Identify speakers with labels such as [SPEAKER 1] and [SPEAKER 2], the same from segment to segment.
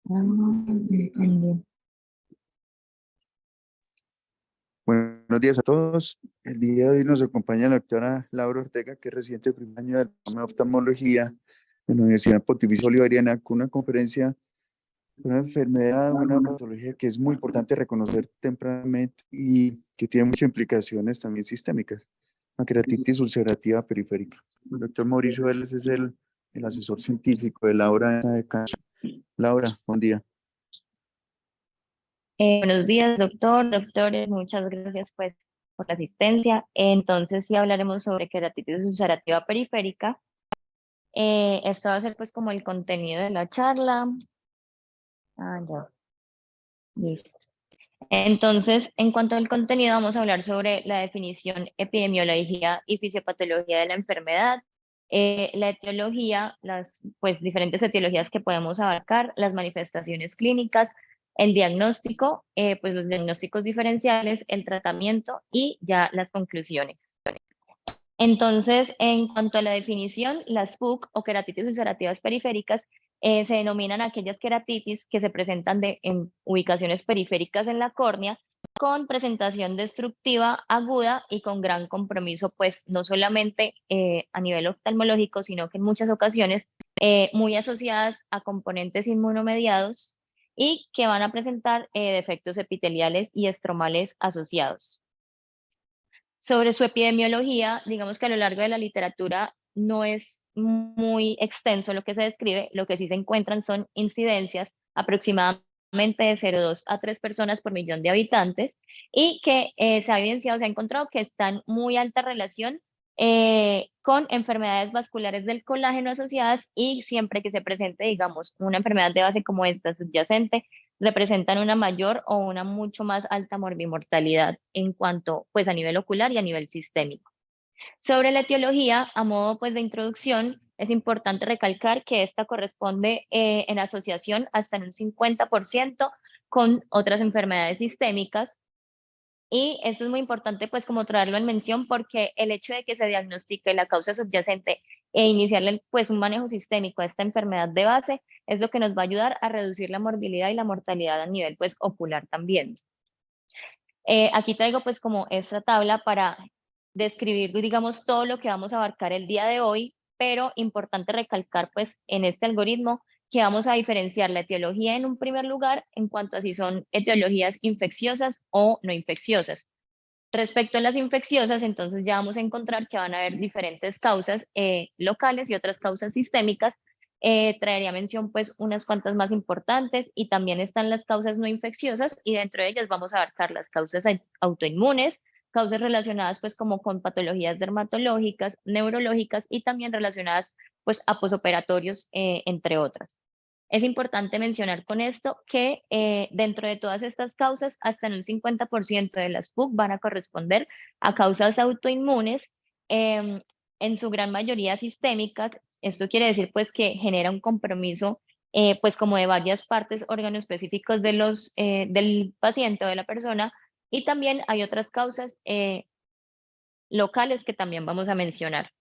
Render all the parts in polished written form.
[SPEAKER 1] Entendí.
[SPEAKER 2] Buenos días a todos. El día de hoy nos acompaña la doctora Laura Ortega, que es residente de primer año de la rama de oftalmología de la Universidad Pontificia Bolivariana, con una conferencia de una enfermedad, una patología que es muy importante reconocer tempranamente y que tiene muchas implicaciones también sistémicas, la queratitis ulcerativa periférica. El doctor Mauricio Vélez es el asesor científico de Laura de Cáncer. Laura, buen día.
[SPEAKER 1] Buenos días, doctores, muchas gracias pues por la asistencia. Entonces sí hablaremos sobre queratitis ulcerativa periférica. Esto va a ser pues como el contenido de la charla. Ya, listo. Entonces, en cuanto al contenido, vamos a hablar sobre la definición, epidemiología y fisiopatología de la enfermedad, la etiología, las pues diferentes etiologías que podemos abarcar, las manifestaciones clínicas, el diagnóstico, pues los diagnósticos diferenciales, el tratamiento y ya las conclusiones. Entonces, en cuanto a la definición, las PUC o queratitis ulcerativas periféricas se denominan aquellas queratitis que se presentan en ubicaciones periféricas en la córnea con presentación destructiva aguda y con gran compromiso, pues no solamente a nivel oftalmológico, sino que en muchas ocasiones muy asociadas a componentes inmunomediados y que van a presentar defectos epiteliales y estromales asociados. Sobre su epidemiología, digamos que a lo largo de la literatura no es muy extenso lo que se describe, lo que sí se encuentran son incidencias aproximadamente de 0,2 a 3 personas por millón de habitantes y que se ha evidenciado, se ha encontrado que están muy alta relación con enfermedades vasculares del colágeno asociadas y siempre que se presente, digamos, una enfermedad de base como esta subyacente, representan una mayor o una mucho más alta morbimortalidad en cuanto, pues a nivel ocular y a nivel sistémico. Sobre la etiología, a modo pues de introducción, es importante recalcar que esta corresponde en asociación hasta en un 50% con otras enfermedades sistémicas. Y esto es muy importante pues como traerlo en mención porque el hecho de que se diagnostique la causa subyacente e iniciarle pues un manejo sistémico a esta enfermedad de base es lo que nos va a ayudar a reducir la morbilidad y la mortalidad a nivel pues ocular también. Aquí traigo pues como esta tabla para describir digamos todo lo que vamos a abarcar el día de hoy, pero importante recalcar pues en este algoritmo que vamos a diferenciar la etiología en un primer lugar en cuanto a si son etiologías infecciosas o no infecciosas. Respecto a las infecciosas, entonces ya vamos a encontrar que van a haber diferentes causas locales y otras causas sistémicas. Traería mención pues unas cuantas más importantes y también están las causas no infecciosas y dentro de ellas vamos a abarcar las causas autoinmunes, causas relacionadas pues como con patologías dermatológicas, neurológicas y también relacionadas pues a posoperatorios, entre otras. Es importante mencionar con esto que dentro de todas estas causas, hasta en un 50% de las PUC van a corresponder a causas autoinmunes, en su gran mayoría sistémicas. Esto quiere decir pues que genera un compromiso pues como de varias partes específicos de del paciente o de la persona y también hay otras causas locales que también vamos a mencionar.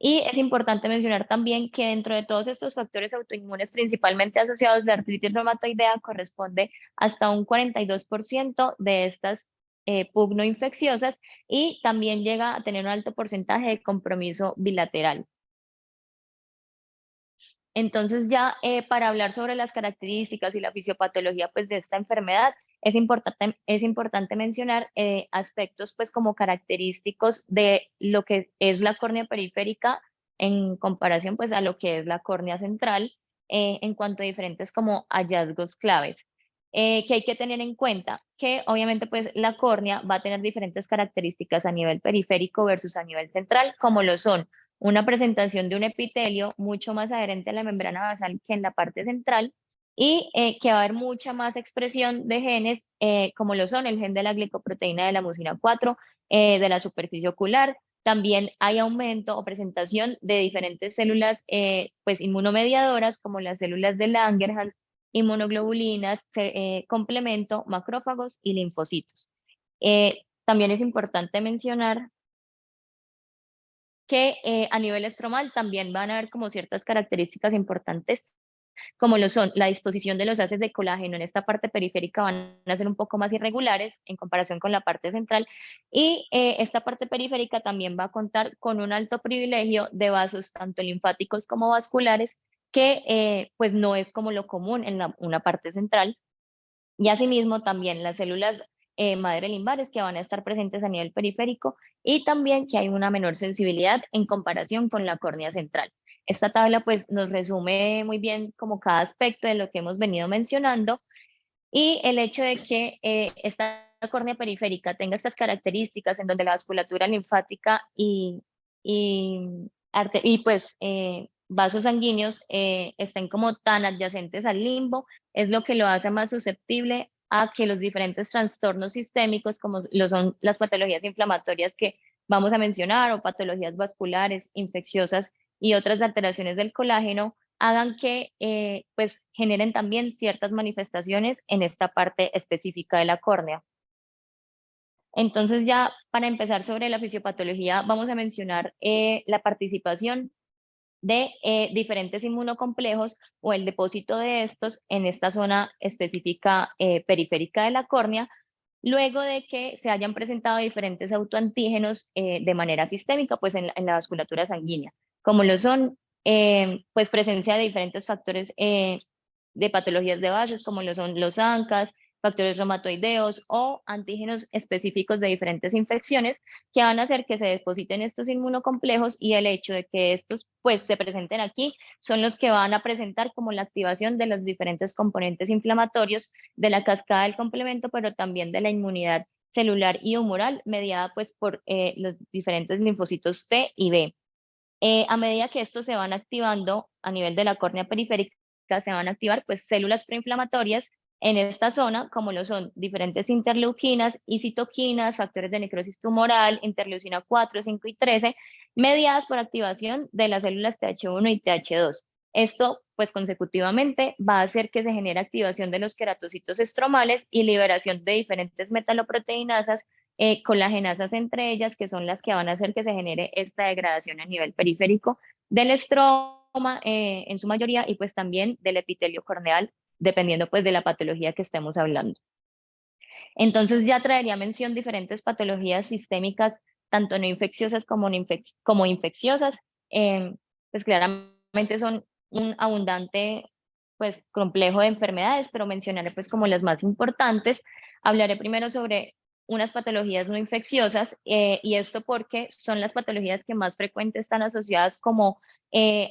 [SPEAKER 1] Y es importante mencionar también que dentro de todos estos factores autoinmunes principalmente asociados, la artritis reumatoidea corresponde hasta un 42% de estas PUC no infecciosas y también llega a tener un alto porcentaje de compromiso bilateral. Entonces ya para hablar sobre las características y la fisiopatología pues, de esta enfermedad, es importante mencionar aspectos pues como característicos de lo que es la córnea periférica en comparación pues a lo que es la córnea central en cuanto a diferentes como hallazgos claves. Que hay que tener en cuenta que obviamente pues la córnea va a tener diferentes características a nivel periférico versus a nivel central, como lo son una presentación de un epitelio mucho más adherente a la membrana basal que en la parte central y que va a haber mucha más expresión de genes como lo son el gen de la glicoproteína de la mucina 4 de la superficie ocular. También hay aumento o presentación de diferentes células pues inmunomediadoras como las células de Langerhans, inmunoglobulinas, complemento, macrófagos y linfocitos. También es importante mencionar que a nivel estromal también van a haber como ciertas características importantes como lo son la disposición de los haces de colágeno en esta parte periférica van a ser un poco más irregulares en comparación con la parte central, y esta parte periférica también va a contar con un alto privilegio de vasos tanto linfáticos como vasculares, que pues no es como lo común en una parte central. Y asimismo también las células madre limbares que van a estar presentes a nivel periférico, y también que hay una menor sensibilidad en comparación con la córnea central. Esta tabla pues nos resume muy bien como cada aspecto de lo que hemos venido mencionando, y el hecho de que esta córnea periférica tenga estas características en donde la vasculatura linfática y pues vasos sanguíneos estén como tan adyacentes al limbo, es lo que lo hace más susceptible a que los diferentes trastornos sistémicos, como lo son las patologías inflamatorias que vamos a mencionar, o patologías vasculares, infecciosas y otras alteraciones del colágeno, hagan que pues generen también ciertas manifestaciones en esta parte específica de la córnea. Entonces ya para empezar sobre la fisiopatología vamos a mencionar la participación de diferentes inmunocomplejos o el depósito de estos en esta zona específica periférica de la córnea, luego de que se hayan presentado diferentes autoantígenos de manera sistémica pues en la vasculatura sanguínea, como lo son pues presencia de diferentes factores de patologías de bases, como lo son los ANCAS, factores reumatoideos o antígenos específicos de diferentes infecciones, que van a hacer que se depositen estos inmunocomplejos, y el hecho de que estos pues se presenten aquí son los que van a presentar como la activación de los diferentes componentes inflamatorios de la cascada del complemento, pero también de la inmunidad celular y humoral mediada pues por los diferentes linfocitos T y B. A medida que estos se van activando a nivel de la córnea periférica, se van a activar pues células proinflamatorias en esta zona, como lo son diferentes interleuquinas y citoquinas, factores de necrosis tumoral, interleucina 4, 5 y 13, mediadas por activación de las células TH1 y TH2. Esto, pues consecutivamente, va a hacer que se genere activación de los queratocitos estromales y liberación de diferentes metaloproteinasas, colagenasas entre ellas, que son las que van a hacer que se genere esta degradación a nivel periférico del estroma en su mayoría, y pues también del epitelio corneal, dependiendo pues de la patología que estemos hablando. Entonces ya traería mención diferentes patologías sistémicas, tanto no infecciosas como, como infecciosas, pues claramente son un abundante pues complejo de enfermedades, pero mencionaré pues como las más importantes. Hablaré primero sobre unas patologías no infecciosas, y esto porque son las patologías que más frecuentes están asociadas como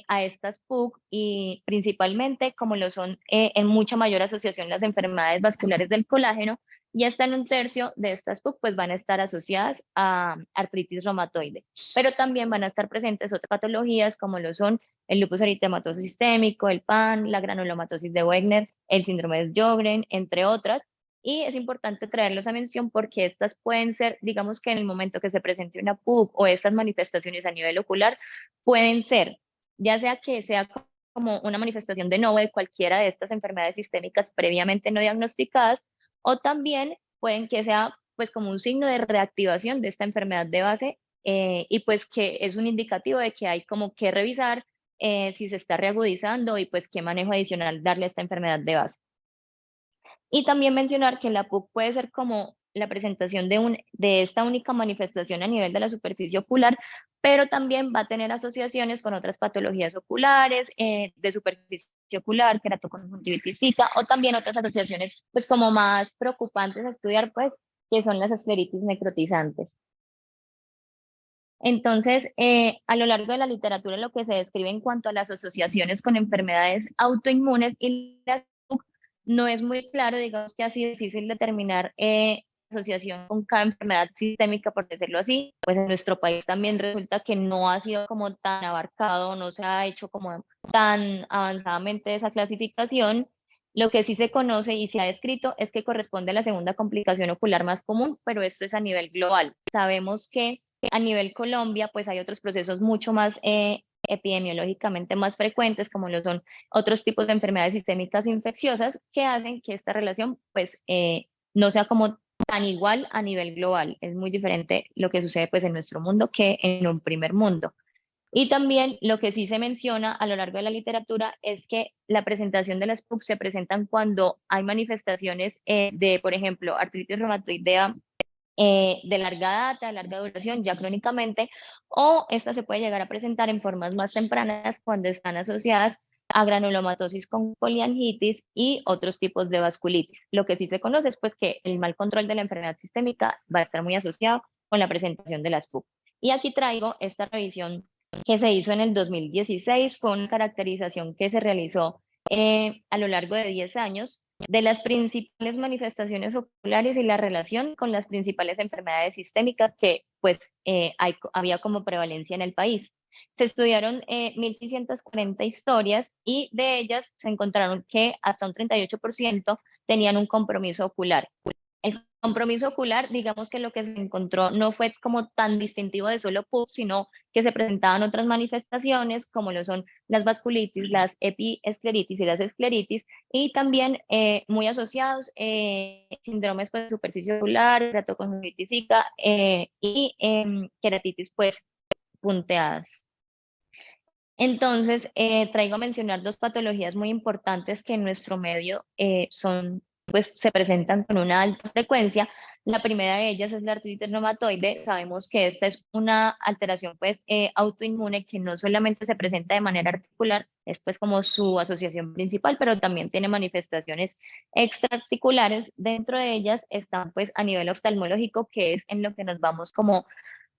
[SPEAKER 1] a estas PUC, y principalmente como lo son en mucha mayor asociación las enfermedades vasculares del colágeno, y hasta en un tercio de estas PUC pues van a estar asociadas a artritis reumatoide, pero también van a estar presentes otras patologías como lo son el lupus eritematoso sistémico, el PAN, la granulomatosis de Wegener, el síndrome de Sjögren, entre otras. Y es importante traerlos a mención porque estas pueden ser, digamos que en el momento que se presente una PUC o estas manifestaciones a nivel ocular, pueden ser, ya sea que sea como una manifestación de novo de cualquiera de estas enfermedades sistémicas previamente no diagnosticadas, o también pueden que sea pues como un signo de reactivación de esta enfermedad de base, y pues que es un indicativo de que hay como que revisar si se está reagudizando y pues qué manejo adicional darle a esta enfermedad de base. Y también mencionar que la PUC puede ser como la presentación de esta única manifestación a nivel de la superficie ocular, pero también va a tener asociaciones con otras patologías oculares, de superficie ocular, keratoconjuntivitis zika, o también otras asociaciones pues como más preocupantes a estudiar, pues, que son las escleritis necrotizantes. Entonces, a lo largo de la literatura, lo que se describe en cuanto a las asociaciones con enfermedades autoinmunes y las PUC no es muy claro, digamos que ha sido difícil determinar asociación con cada enfermedad sistémica, por decirlo así. Pues en nuestro país también resulta que no ha sido como tan abarcado, no se ha hecho como tan avanzadamente esa clasificación. Lo que sí se conoce y se ha descrito es que corresponde a la segunda complicación ocular más común, pero esto es a nivel global. Sabemos que a nivel Colombia, pues hay otros procesos mucho más epidemiológicamente más frecuentes, como lo son otros tipos de enfermedades sistémicas infecciosas, que hacen que esta relación pues no sea como tan igual a nivel global. Es muy diferente lo que sucede pues en nuestro mundo que en un primer mundo. Y también lo que sí se menciona a lo largo de la literatura es que la presentación de las PUC se presentan cuando hay manifestaciones de, por ejemplo, artritis reumatoidea de larga data, de larga duración, ya crónicamente, o esta se puede llegar a presentar en formas más tempranas cuando están asociadas a granulomatosis con poliangitis y otros tipos de vasculitis. Lo que sí se conoce es pues que el mal control de la enfermedad sistémica va a estar muy asociado con la presentación de las PUC. Y aquí traigo esta revisión que se hizo en el 2016, fue una caracterización que se realizó a lo largo de 10 años de las principales manifestaciones oculares y la relación con las principales enfermedades sistémicas que pues había como prevalencia en el país. Se estudiaron 1.640 historias y de ellas se encontraron que hasta un 38% tenían un compromiso ocular. El compromiso ocular, digamos que lo que se encontró no fue como tan distintivo de solo PUC, sino que se presentaban otras manifestaciones como lo son las vasculitis, las epiescleritis y las escleritis, y también muy asociados síndromes pues, de superficie ocular, keratoconjuntivitis y queratitis pues punteadas. Entonces, traigo a mencionar dos patologías muy importantes que en nuestro medio pues, se presentan con una alta frecuencia. La primera de ellas es la artritis reumatoide. Sabemos que esta es una alteración pues, autoinmune que no solamente se presenta de manera articular, es pues como su asociación principal, pero también tiene manifestaciones extraarticulares. Dentro de ellas están pues a nivel oftalmológico, que es en lo que nos vamos como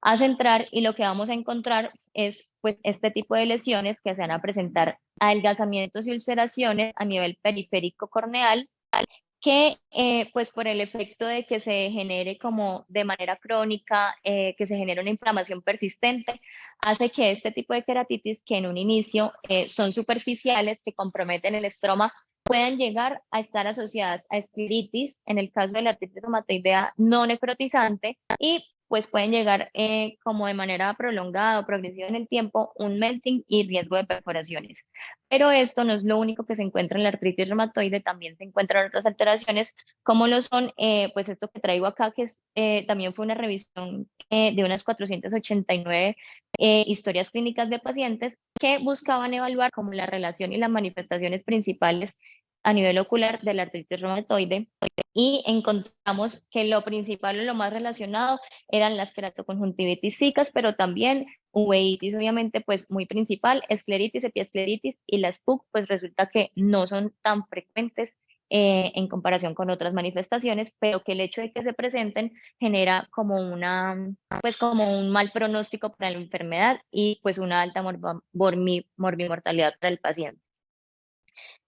[SPEAKER 1] a centrar y lo que vamos a encontrar es pues este tipo de lesiones que se van a presentar adelgazamientos y ulceraciones a nivel periférico corneal que pues por el efecto de que se genere como de manera crónica, que se genere una inflamación persistente, hace que este tipo de queratitis que en un inicio son superficiales, que comprometen el estroma, puedan llegar a estar asociadas a escleritis, en el caso de la artritis reumatoidea no necrotizante, y pues pueden llegar como de manera prolongada o progresiva en el tiempo, un melting y riesgo de perforaciones. Pero esto no es lo único que se encuentra en la artritis reumatoide, también se encuentran otras alteraciones, como lo son, pues esto que traigo acá, que también fue una revisión de unas 489 historias clínicas de pacientes que buscaban evaluar como la relación y las manifestaciones principales a nivel ocular de la artritis reumatoide y encontramos que lo principal o lo más relacionado eran las keratoconjuntivitis zicas, pero también uveitis, obviamente, pues muy principal, escleritis, epiescleritis y las PUC, pues resulta que no son tan frecuentes en comparación con otras manifestaciones, pero que el hecho de que se presenten genera como pues como un mal pronóstico para la enfermedad y pues una alta morbimortalidad para el paciente.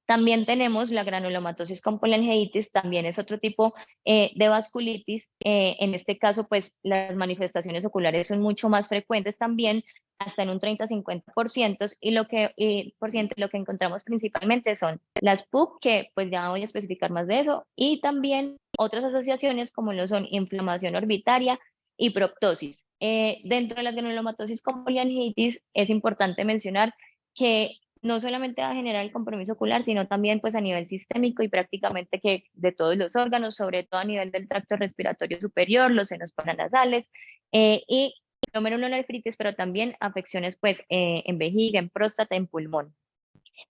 [SPEAKER 1] También tenemos la granulomatosis con poliangiitis, también es otro tipo de vasculitis. En este caso, pues las manifestaciones oculares son mucho más frecuentes también, hasta en un 30-50%, y lo que encontramos principalmente son las PUC, que pues ya voy a especificar más de eso, y también otras asociaciones como lo son inflamación orbitaria y proptosis. Dentro de la granulomatosis con poliangiitis es importante mencionar que no solamente va a generar el compromiso ocular, sino también pues a nivel sistémico y prácticamente que de todos los órganos, sobre todo a nivel del tracto respiratorio superior, los senos paranasales y glomerulonefritis, pero también afecciones pues en vejiga, en próstata, en pulmón.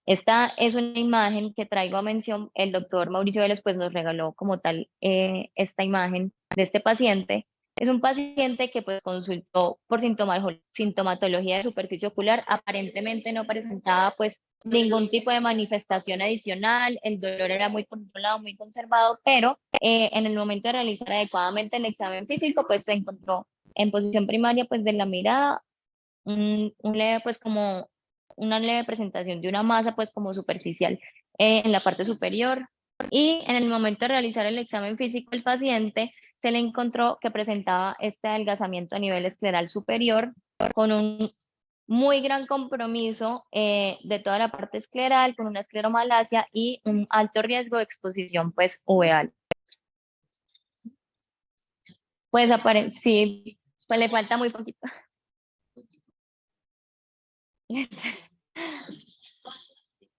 [SPEAKER 1] Esta es una imagen que traigo a mención, el doctor Mauricio Vélez pues nos regaló como tal esta imagen de este paciente. Es un paciente que pues consultó por sintomatología de superficie ocular, aparentemente no presentaba pues ningún tipo de manifestación adicional, el dolor era muy controlado, muy conservado, pero en el momento de realizar adecuadamente el examen físico pues se encontró en posición primaria pues de la mirada un leve pues como una leve presentación de una masa pues como superficial en la parte superior y en el momento de realizar el examen físico del paciente se le encontró que presentaba este adelgazamiento a nivel escleral superior con un muy gran compromiso de toda la parte escleral con una escleromalacia y un alto riesgo de exposición pues uveal. Pues sí, pues le falta muy poquito.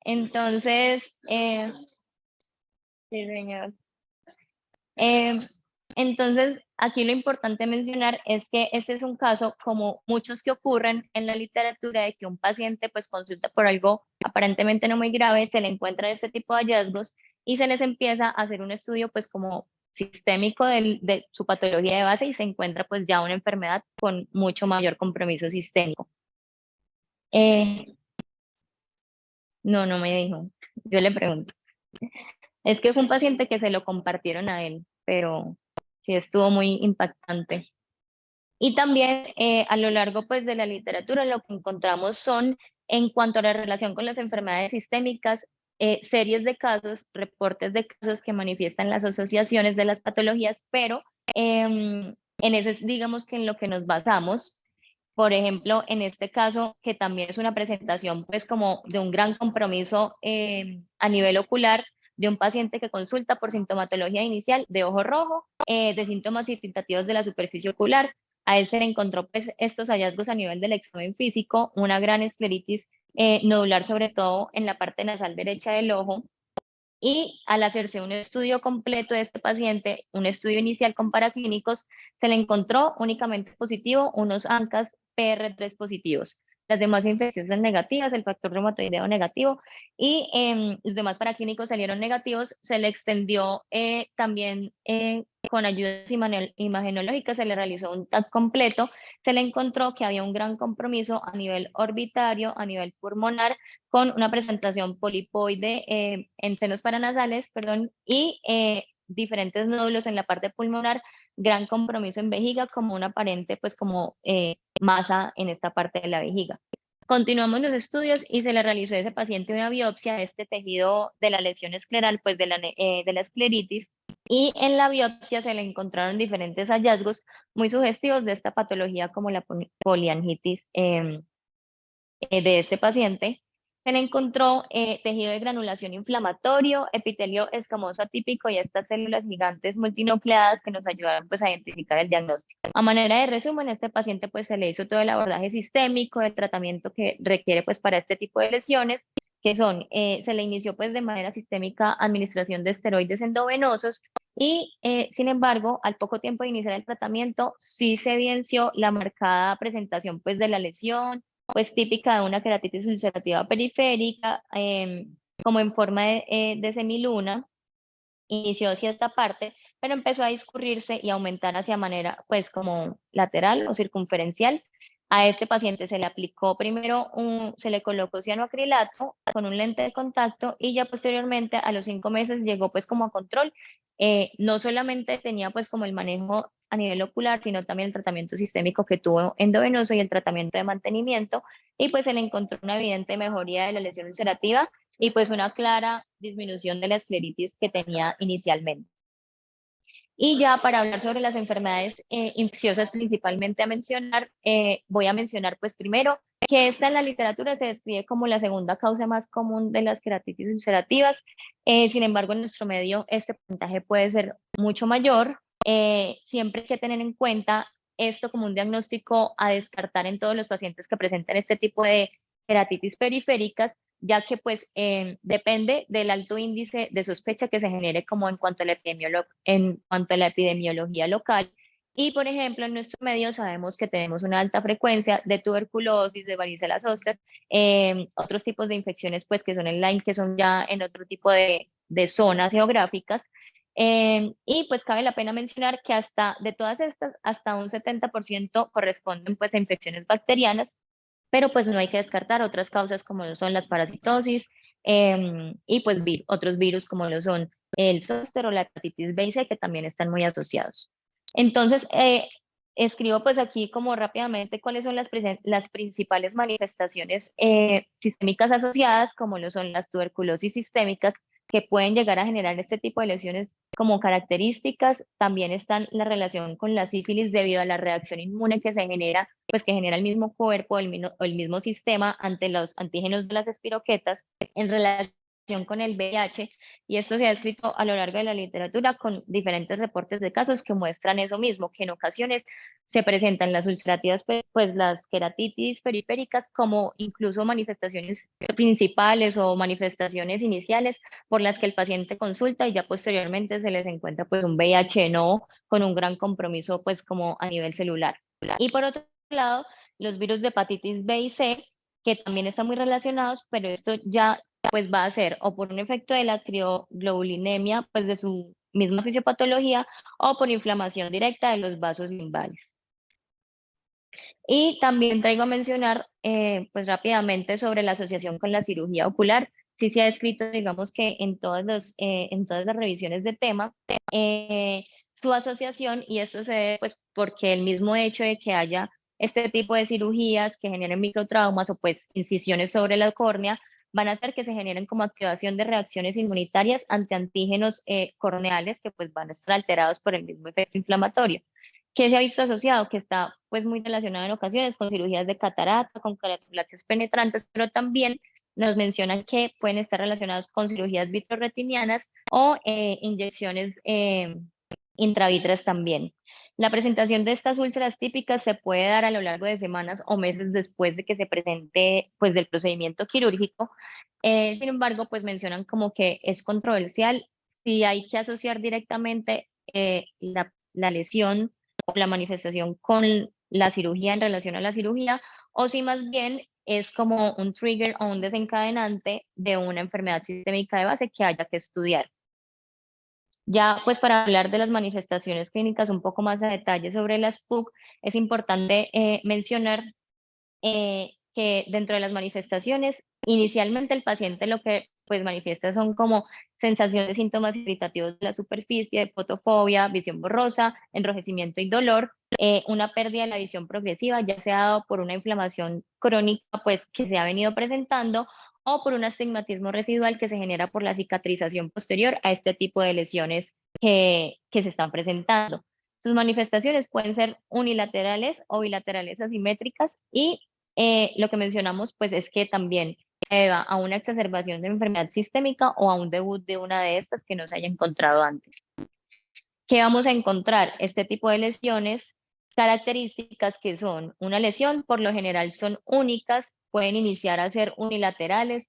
[SPEAKER 1] Entonces, sí, señor. Eh, entonces, Aquí lo importante mencionar es que este es un caso, como muchos que ocurren en la literatura, de que un paciente pues consulta por algo aparentemente no muy grave, se le encuentran este tipo de hallazgos y se les empieza a hacer un estudio pues como sistémico de su patología de base y se encuentra pues ya una enfermedad con mucho mayor compromiso sistémico. No me dijo, yo le pregunto. Es que fue un paciente que se lo compartieron a él, pero sí estuvo muy impactante. Y también a lo largo pues, de la literatura lo que encontramos son, en cuanto a la relación con las enfermedades sistémicas, series de casos, reportes de casos que manifiestan las asociaciones de las patologías, pero en eso es, digamos, que en lo que nos basamos. Por ejemplo, en este caso, que también es una presentación pues como de un gran compromiso a nivel ocular, de un paciente que consulta por sintomatología inicial de ojo rojo, de síntomas irritativos de la superficie ocular. A él se le encontró pues estos hallazgos a nivel del examen físico, una gran escleritis nodular, sobre todo en la parte nasal derecha del ojo. Y al hacerse un estudio completo de este paciente, un estudio inicial con paraclínicos, se le encontró únicamente positivo unos ANCAS PR3 positivos. Las demás infecciones son negativas, el factor reumatoideo negativo y los demás paraclínicos salieron negativos. Se le extendió también con ayudas imagenológicas, se le realizó un TAC completo, se le encontró que había un gran compromiso a nivel orbitario, a nivel pulmonar, con una presentación polipoide en senos paranasales, perdón, y diferentes nódulos en la parte pulmonar, gran compromiso en vejiga, como una aparente, pues como masa en esta parte de la vejiga. Continuamos los estudios y se le realizó a ese paciente una biopsia de este tejido de la lesión escleral, pues de la escleritis, y en la biopsia se le encontraron diferentes hallazgos muy sugestivos de esta patología, como la poliangitis de este paciente. Se le encontró tejido de granulación inflamatorio, epitelio escamoso atípico y estas células gigantes multinucleadas que nos ayudaron pues, a identificar el diagnóstico. A manera de resumen, a este paciente pues, se le hizo todo el abordaje sistémico, el tratamiento que requiere pues, para este tipo de lesiones, que son, se le inició pues, de manera sistémica administración de esteroides endovenosos y, sin embargo, al poco tiempo de iniciar el tratamiento, sí se evidenció la marcada presentación pues, de la lesión, pues típica de una queratitis ulcerativa periférica, como en forma de semiluna. Inició hacia esta parte, pero empezó a discurrirse y aumentar hacia manera, pues como lateral o circunferencial. A este paciente se le aplicó primero, se le colocó cianoacrilato con un lente de contacto y ya posteriormente a los 5 meses llegó pues como a control. No solamente tenía pues como el manejo a nivel ocular, sino también el tratamiento sistémico que tuvo endovenoso y el tratamiento de mantenimiento, y pues se le encontró una evidente mejoría de la lesión ulcerativa y pues una clara disminución de la escleritis que tenía inicialmente. Y ya para hablar sobre las enfermedades infecciosas principalmente a mencionar, voy a mencionar pues primero que esta en la literatura se describe como la segunda causa más común de las queratitis ulcerativas. Sin embargo, en nuestro medio este porcentaje puede ser mucho mayor. Siempre hay que tener en cuenta esto como un diagnóstico a descartar en todos los pacientes que presentan este tipo de queratitis periféricas, ya que pues depende del alto índice de sospecha que se genere como en cuanto a la epidemiología local. Y, por ejemplo, en nuestro medio sabemos que tenemos una alta frecuencia de tuberculosis, de varicela zoster, otros tipos de infecciones, pues que son en Lyme, que son ya en otro tipo de zonas geográficas. Y pues cabe la pena mencionar que hasta de todas estas, hasta un 70% corresponden pues a infecciones bacterianas, pero pues no hay que descartar otras causas como lo son las parasitosis y pues otros virus como lo son el zóster o la hepatitis B y C, que también están muy asociados. Entonces, escribo pues aquí como rápidamente cuáles son las principales manifestaciones sistémicas asociadas, como lo son las tuberculosis sistémicas, que pueden llegar a generar este tipo de lesiones como características. También están la relación con la sífilis debido a la reacción inmune que se genera, pues que genera el mismo cuerpo o el mismo sistema ante los antígenos de las espiroquetas, en relación con el VIH, y esto se ha escrito a lo largo de la literatura con diferentes reportes de casos que muestran eso mismo, que en ocasiones se presentan las ulcerativas, pues las queratitis periféricas como incluso manifestaciones principales o manifestaciones iniciales por las que el paciente consulta y ya posteriormente se les encuentra pues un VIH no con un gran compromiso pues como a nivel celular. Y por otro lado, los virus de hepatitis B y C, que también están muy relacionados, pero esto ya pues va a ser o por un efecto de la crioglobulinemia, pues de su misma fisiopatología, o por inflamación directa de los vasos limbares. Y también traigo a mencionar, pues rápidamente sobre la asociación con la cirugía ocular. Sí se ha escrito, digamos que en todas las revisiones de tema, su asociación, y esto se debe pues porque el mismo hecho de que haya este tipo de cirugías que generen microtraumas o pues incisiones sobre la córnea, van a hacer que se generen como activación de reacciones inmunitarias ante antígenos corneales que pues van a estar alterados por el mismo efecto inflamatorio. ¿Qué se ha visto asociado? Que está pues muy relacionado en ocasiones con cirugías de catarata, con queratinoplastías penetrantes, pero también nos mencionan que pueden estar relacionados con cirugías vitreoretinianas o inyecciones intravítreas también. La presentación de estas úlceras típicas se puede dar a lo largo de semanas o meses después de que se presente pues del procedimiento quirúrgico. Sin embargo, pues mencionan como que es controversial si hay que asociar directamente la lesión o la manifestación con la cirugía en relación a la cirugía, o si más bien es como un trigger o un desencadenante de una enfermedad sistémica de base que haya que estudiar. Ya pues para hablar de las manifestaciones clínicas un poco más a detalle sobre las PUC, es importante mencionar que dentro de las manifestaciones, inicialmente el paciente lo que pues manifiesta son como sensación de síntomas irritativos de la superficie, fotofobia, visión borrosa, enrojecimiento y dolor, una pérdida de la visión progresiva, ya sea dado por una inflamación crónica pues que se ha venido presentando o por un astigmatismo residual que se genera por la cicatrización posterior a este tipo de lesiones que se están presentando. Sus manifestaciones pueden ser unilaterales o bilaterales asimétricas y lo que mencionamos pues es que también se deba a una exacerbación de enfermedad sistémica o a un debut de una de estas que no se haya encontrado antes. ¿Qué vamos a encontrar? Este tipo de lesiones, características que son una lesión, por lo general son únicas, pueden iniciar a ser unilaterales,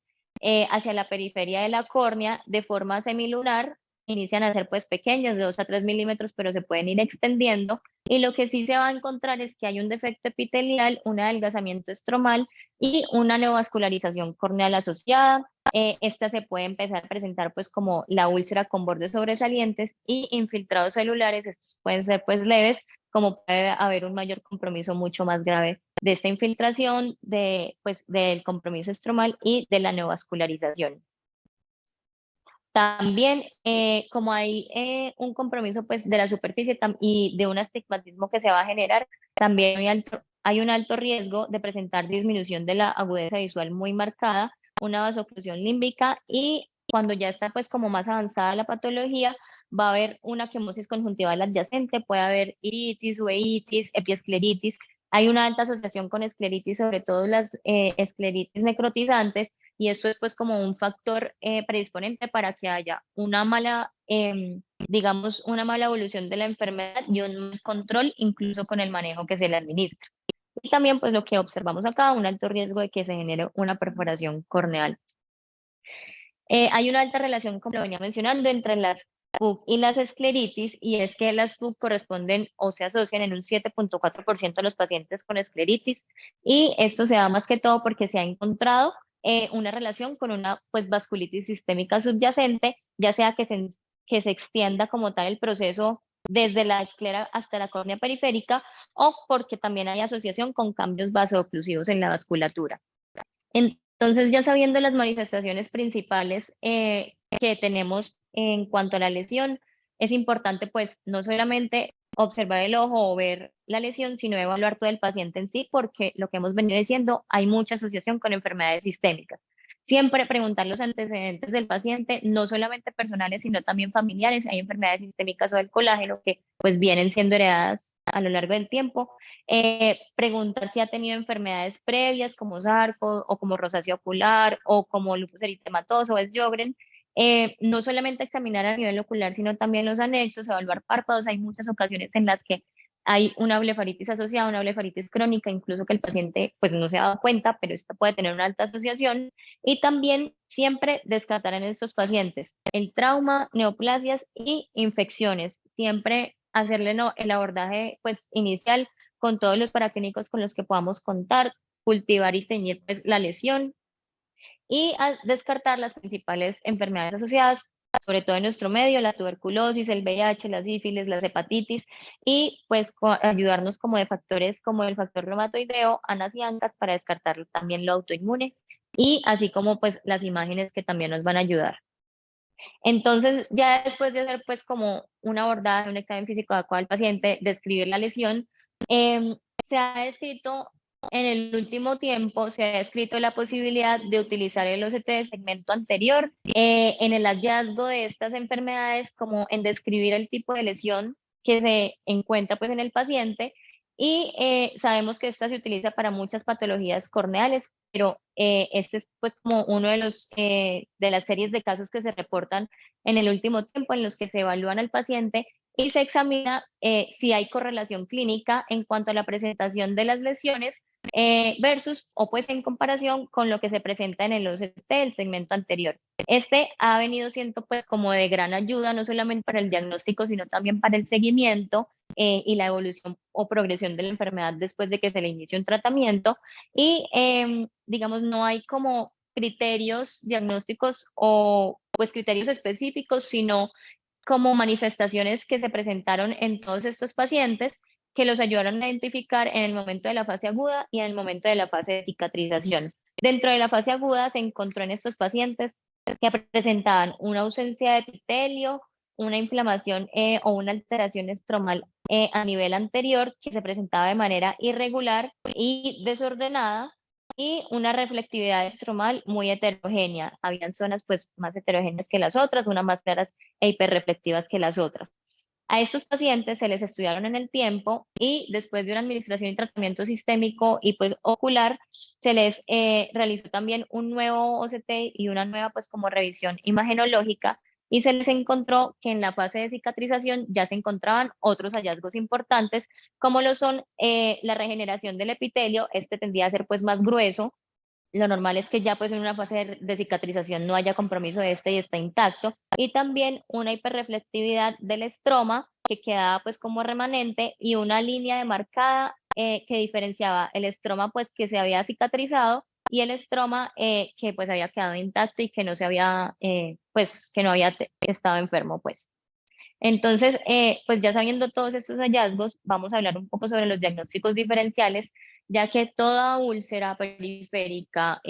[SPEAKER 1] hacia la periferia de la córnea de forma semilunar, inician a ser pues pequeñas, de 2 a 3 milímetros, pero se pueden ir extendiendo. Y lo que sí se va a encontrar es que hay un defecto epitelial, un adelgazamiento estromal y una neovascularización corneal asociada. Esta se puede empezar a presentar pues como la úlcera con bordes sobresalientes y infiltrados celulares, estos pueden ser pues leves, como puede haber un mayor compromiso mucho más grave de esta infiltración, pues, del compromiso estromal y de la neovascularización. También, como hay un compromiso pues, de la superficie y de un astigmatismo que se va a generar, también hay un alto riesgo de presentar disminución de la agudeza visual muy marcada, una vasoclusión límbica y cuando ya está pues como más avanzada la patología, va a haber una quimosis conjuntival adyacente, puede haber iritis, uveitis, epiescleritis. Hay una alta asociación con escleritis, sobre todo las escleritis necrotizantes, y esto es pues como un factor predisponente para que haya una mala, digamos, una mala evolución de la enfermedad y un mal control incluso con el manejo que se le administra. Y también pues lo que observamos acá, un alto riesgo de que se genere una perforación corneal. Hay una alta relación, como lo venía mencionando, entre las PUC y las escleritis, y es que las PUC corresponden o se asocian en un 7.4% de los pacientes con escleritis, y esto se da más que todo porque se ha encontrado una relación con una pues, vasculitis sistémica subyacente, ya sea que se extienda como tal el proceso desde la esclera hasta la córnea periférica, o porque también hay asociación con cambios vasooclusivos en la vasculatura. Entonces, ya sabiendo las manifestaciones principales que tenemos en cuanto a la lesión, es importante pues no solamente observar el ojo o ver la lesión, sino evaluar todo el paciente en sí, porque lo que hemos venido diciendo, hay mucha asociación con enfermedades sistémicas. Siempre preguntar los antecedentes del paciente, no solamente personales, sino también familiares. Hay enfermedades sistémicas o del colágeno que pues vienen siendo heredadas a lo largo del tiempo. Preguntar si ha tenido enfermedades previas como sarco o como rosácea ocular o como lupus eritematoso o Sjögren. No solamente examinar a nivel ocular, sino también los anexos, evaluar párpados. Hay muchas ocasiones en las que hay una blefaritis asociada, una blefaritis crónica, incluso que el paciente pues no se ha dado cuenta, pero esta puede tener una alta asociación. Y también siempre descartar en estos pacientes el trauma, neoplasias y infecciones. Siempre hacerle el abordaje pues inicial con todos los paraclínicos con los que podamos contar, cultivar y teñir pues la lesión y a descartar las principales enfermedades asociadas, sobre todo en nuestro medio, la tuberculosis, el VIH, la sífilis, las hepatitis, y pues ayudarnos como de factores como el factor reumatoideo, ANAS y ANCAS para descartar también lo autoinmune, y así como pues las imágenes que también nos van a ayudar. Entonces, ya después de hacer pues como un abordaje, un examen físico adecuado al paciente, describir la lesión, se ha descrito en el último tiempo, se ha descrito la posibilidad de utilizar el OCT de segmento anterior en el hallazgo de estas enfermedades, como en describir el tipo de lesión que se encuentra pues en el paciente, y sabemos que esta se utiliza para muchas patologías corneales, pero este es pues como uno de los de las series de casos que se reportan en el último tiempo en los que se evalúan al paciente y se examina si hay correlación clínica en cuanto a la presentación de las lesiones versus o pues en comparación con lo que se presenta en el OCT del segmento anterior. Este ha venido siendo pues como de gran ayuda no solamente para el diagnóstico sino también para el seguimiento y la evolución o progresión de la enfermedad después de que se le inicie un tratamiento y digamos no hay como criterios diagnósticos o pues criterios específicos, sino como manifestaciones que se presentaron en todos estos pacientes que los ayudaron a identificar en el momento de la fase aguda y en el momento de la fase de cicatrización. Dentro de la fase aguda se encontró en estos pacientes que presentaban una ausencia de epitelio, una inflamación o una alteración estromal a nivel anterior que se presentaba de manera irregular y desordenada y una reflectividad estromal muy heterogénea. Habían zonas pues más heterogéneas que las otras, unas más claras e hiperreflectivas que las otras. A estos pacientes se les estudiaron en el tiempo y después de una administración y tratamiento sistémico y pues ocular, se les realizó también un nuevo OCT y una nueva pues como revisión imagenológica y se les encontró que en la fase de cicatrización ya se encontraban otros hallazgos importantes como lo son la regeneración del epitelio, este tendía a ser pues más grueso, lo normal es que ya pues en una fase de cicatrización no haya compromiso de este y está intacto. Y también una hiperreflectividad del estroma que quedaba pues como remanente y una línea demarcada que diferenciaba el estroma pues que se había cicatrizado y el estroma que pues había quedado intacto y que no se había pues que no había estado enfermo pues. Entonces, pues ya sabiendo todos estos hallazgos, vamos a hablar un poco sobre los diagnósticos diferenciales, ya que toda úlcera periférica,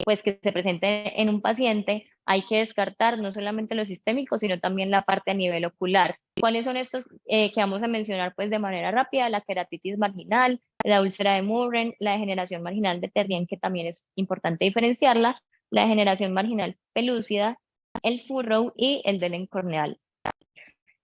[SPEAKER 1] pues que se presente en un paciente, hay que descartar no solamente lo sistémico, sino también la parte a nivel ocular. ¿Cuáles son estos que vamos a mencionar pues de manera rápida? La queratitis marginal, la úlcera de Murren, la degeneración marginal de Terrien, que también es importante diferenciarla, la degeneración marginal pelúcida, el furrow y el Delen corneal.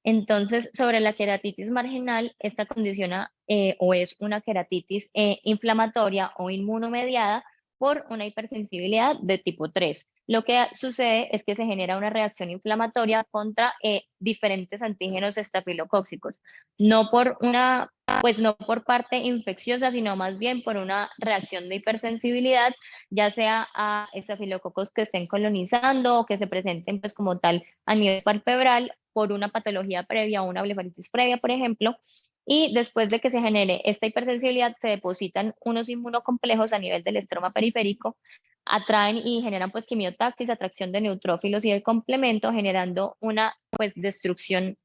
[SPEAKER 1] Entonces, sobre la queratitis marginal, esta condiciona o es una queratitis inflamatoria o inmunomediada por una hipersensibilidad de tipo 3. Lo que sucede es que se genera una reacción inflamatoria contra diferentes antígenos estafilocóccicos, no por una, pues no por parte infecciosa, sino más bien por una reacción de hipersensibilidad, ya sea a estafilococos que estén colonizando o que se presenten pues como tal a nivel palpebral por una patología previa o una blefaritis previa, por ejemplo, y después de que se genere esta hipersensibilidad, se depositan unos inmunocomplejos a nivel del estroma periférico, atraen y generan pues quimiotaxis, atracción de neutrófilos y el complemento, generando una pues destrucción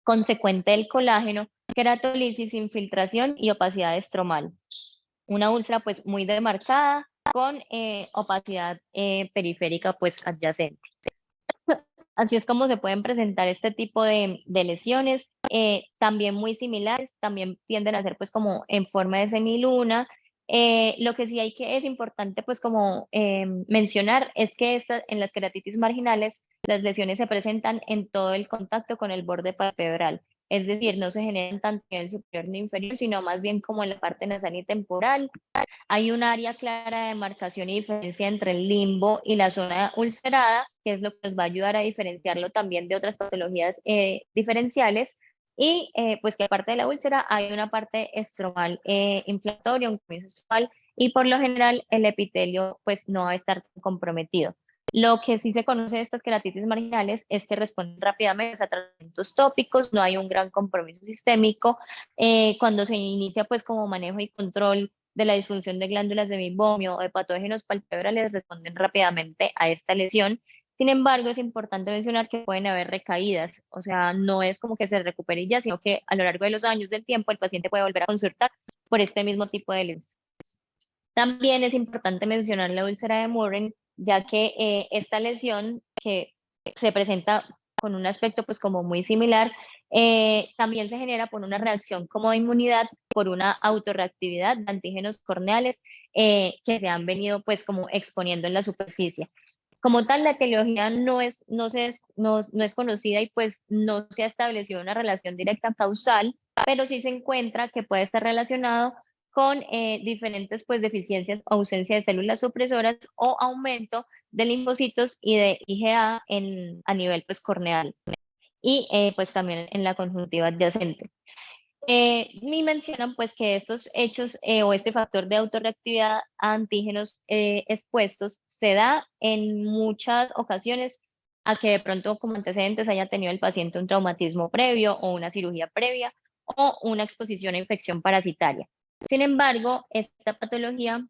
[SPEAKER 1] consecuente del colágeno, queratolisis, infiltración y opacidad estromal. Una úlcera pues muy demarcada con opacidad periférica pues adyacente. Así es como se pueden presentar este tipo de lesiones, también muy similares, también tienden a ser pues como en forma de semiluna. Lo que sí es importante pues como mencionar es que en las queratitis marginales las lesiones se presentan en todo el contacto con el borde palpebral es decir, no se generan tanto en el superior ni inferior, sino más bien como en la parte nasal y temporal. Hay un área clara de demarcación y diferencia entre el limbo y la zona ulcerada, que es lo que nos va a ayudar a diferenciarlo también de otras patologías diferenciales. Y pues que aparte de la úlcera hay una parte estromal inflamatoria, un comienzo estomal, y por lo general el epitelio pues no va a estar comprometido. Lo que sí se conoce de estas queratitis marginales es que responden rápidamente a tratamientos tópicos, no hay un gran compromiso sistémico. Cuando se inicia pues como manejo y control de la disfunción de glándulas de meiomio o de patógenos palpebrales, responden rápidamente a esta lesión. Sin embargo, es importante mencionar que pueden haber recaídas, o sea, no es como que se recupere y ya, sino que a lo largo de los años del tiempo el paciente puede volver a consultar por este mismo tipo de lesión. También es importante mencionar la úlcera de Mohren, ya que esta lesión que se presenta con un aspecto pues como muy similar, también se genera por una reacción como de inmunidad, por una autorreactividad de antígenos corneales que se han venido pues como exponiendo en la superficie. Como tal, la etiología no es conocida y pues no se ha establecido una relación directa causal, pero sí se encuentra que puede estar relacionado con diferentes pues, deficiencias o ausencia de células supresoras o aumento de linfocitos y de IgA a nivel pues, corneal y pues también en la conjuntiva adyacente. Ni mencionan pues que estos hechos o este factor de autorreactividad a antígenos expuestos se da en muchas ocasiones a que de pronto como antecedentes haya tenido el paciente un traumatismo previo o una cirugía previa o una exposición a infección parasitaria. Sin embargo, esta patología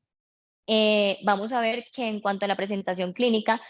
[SPEAKER 1] vamos a ver que en cuanto a la presentación clínica,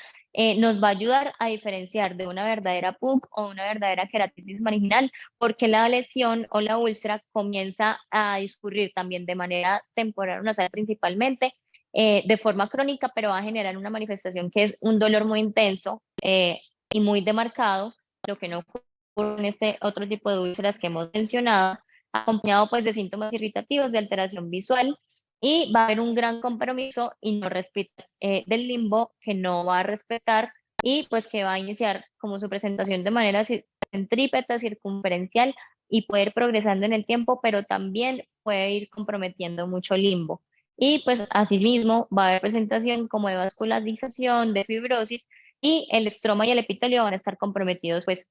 [SPEAKER 1] nos va a ayudar a diferenciar de una verdadera PUC o una verdadera queratitis marginal, porque la lesión o la úlcera comienza a discurrir también de manera temporal o nasal principalmente, de forma crónica, pero va a generar una manifestación que es un dolor muy intenso y muy demarcado, lo que no ocurre en este otro tipo de úlceras que hemos mencionado, acompañado pues de síntomas irritativos, de alteración visual, y va a haber un gran compromiso y no del limbo que no va a respetar y pues que va a iniciar como su presentación de manera centrípeta, circunferencial y puede ir progresando en el tiempo, pero también puede ir comprometiendo mucho limbo. Y pues asimismo va a haber presentación como de vascularización, de fibrosis y el estroma y el epitelio van a estar comprometidos pues